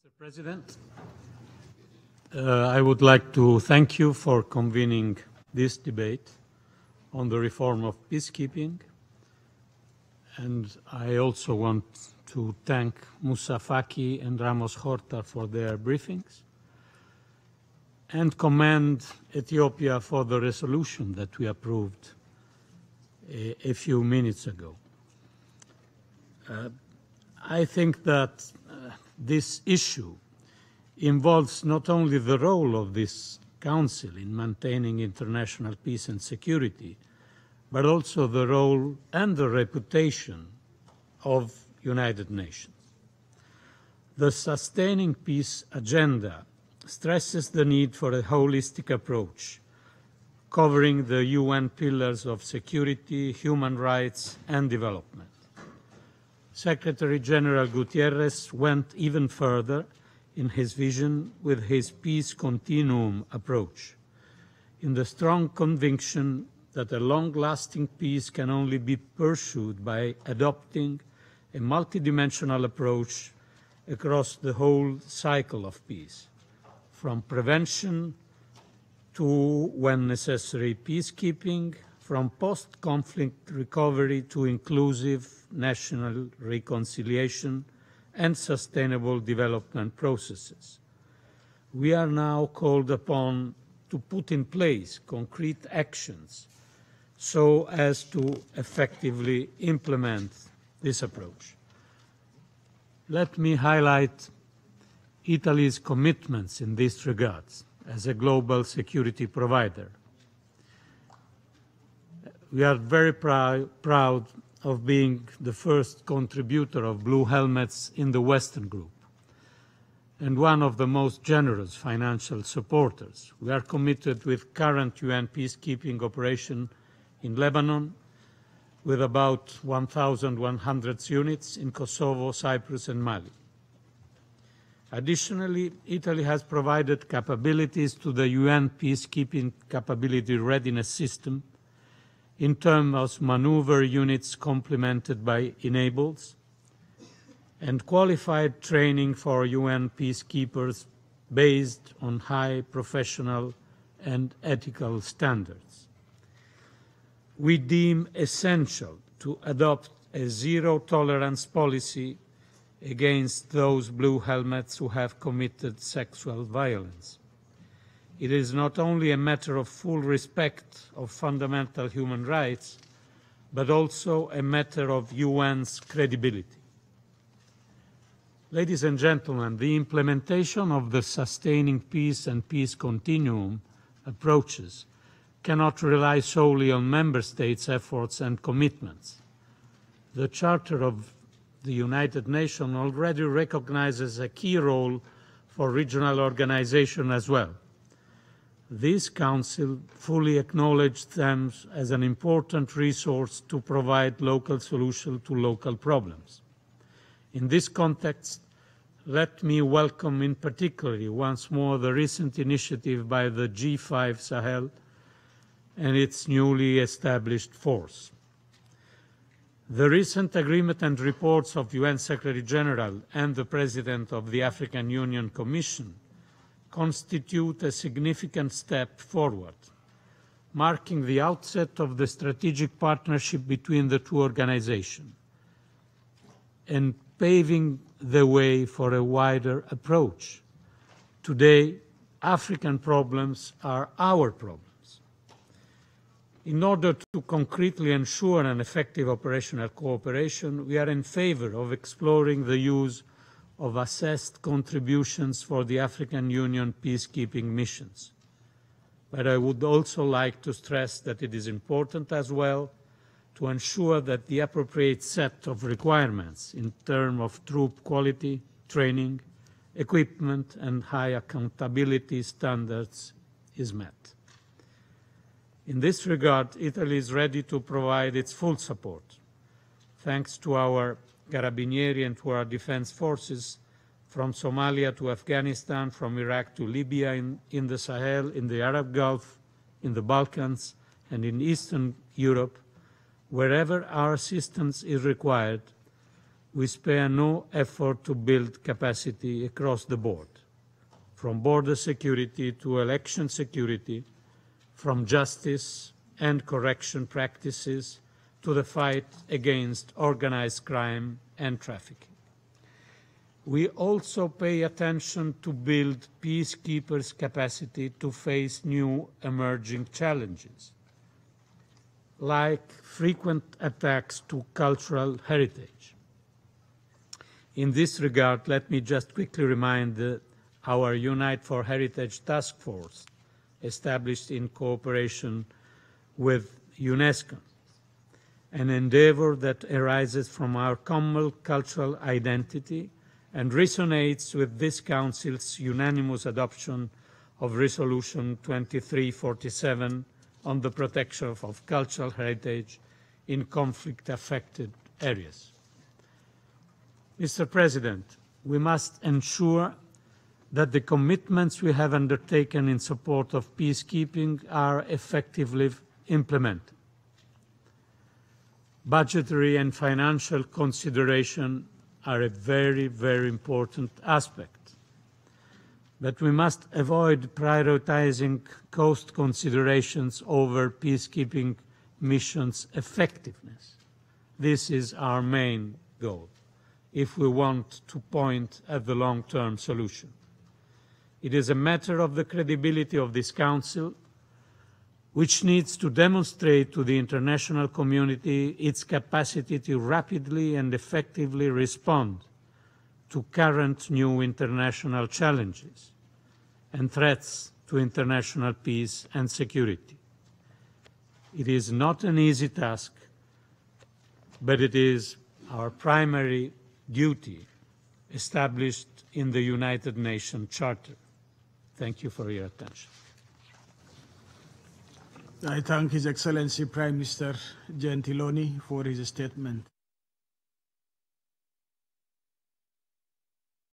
Mr. President, I would like to thank you for convening this debate on the reform of peacekeeping. And I also want to thank Moussa Faki and Ramos Horta for their briefings and commend Ethiopia for the resolution that we approved a few minutes ago. I think that this issue involves not only the role of this Council in maintaining international peace and security, but also the role and the reputation of United Nations. The Sustaining Peace Agenda stresses the need for a holistic approach, covering the UN pillars of security, human rights, and development. Secretary General Guterres went even further in his vision with his peace continuum approach, in the strong conviction that a long-lasting peace can only be pursued by adopting a multidimensional approach across the whole cycle of peace, from prevention to, when necessary, peacekeeping, from post-conflict recovery to inclusive national reconciliation and sustainable development processes. We are now called upon to put in place concrete actions so as to effectively implement this approach. Let me highlight Italy's commitments in this regard as a global security provider. We are very proud of being the first contributor of blue helmets in the Western group and one of the most generous financial supporters. We are committed with current UN peacekeeping operation in Lebanon, with about 1,100 units in Kosovo, Cyprus, and Mali. Additionally, Italy has provided capabilities to the UN peacekeeping capability readiness system in terms of maneuver units complemented by enables and qualified training for UN peacekeepers based on high professional and ethical standards. We deem essential to adopt a zero-tolerance policy against those blue helmets who have committed sexual violence. It is not only a matter of full respect of fundamental human rights, but also a matter of UN's credibility. Ladies and gentlemen, the implementation of the Sustaining Peace and Peace Continuum approaches cannot rely solely on member states' efforts and commitments. The Charter of the United Nations already recognizes a key role for regional organization as well. This Council fully acknowledged them as an important resource to provide local solutions to local problems. In this context, let me welcome in particular once more the recent initiative by the G5 Sahel and its newly established force. The recent agreement and reports of UN Secretary General and the President of the African Union Commission constitute a significant step forward, marking the outset of the strategic partnership between the two organizations and paving the way for a wider approach. Today, African problems are our problems. In order to concretely ensure an effective operational cooperation, we are in favor of exploring the use of assessed contributions for the African Union peacekeeping missions. But I would also like to stress that it is important as well to ensure that the appropriate set of requirements in terms of troop quality, training, equipment, and high accountability standards is met. In this regard, Italy is ready to provide its full support. Thanks to our Carabinieri and to our defense forces, from Somalia to Afghanistan, from Iraq to Libya, in the Sahel, in the Arab Gulf, in the Balkans, and in Eastern Europe, wherever our assistance is required, we spare no effort to build capacity across the board, from border security to election security, from justice and correction practices to the fight against organized crime and trafficking. We also pay attention to build peacekeepers' capacity to face new emerging challenges, like frequent attacks to cultural heritage. In this regard, let me just quickly remind our Unite for Heritage Task Force, established in cooperation with UNESCO, an endeavor that arises from our common cultural identity and resonates with this Council's unanimous adoption of Resolution 2347 on the protection of cultural heritage in conflict-affected areas. Mr. President, we must ensure that the commitments we have undertaken in support of peacekeeping are effectively implemented. Budgetary and financial consideration are a very, very important aspect. But we must avoid prioritizing cost considerations over peacekeeping missions' effectiveness. This is our main goal, if we want to point at the long-term solution. It is a matter of the credibility of this Council, which needs to demonstrate to the international community its capacity to rapidly and effectively respond to current new international challenges and threats to international peace and security. It is not an easy task, but it is our primary duty established in the United Nations Charter. Thank you for your attention. I thank His Excellency Prime Minister Gentiloni for his statement.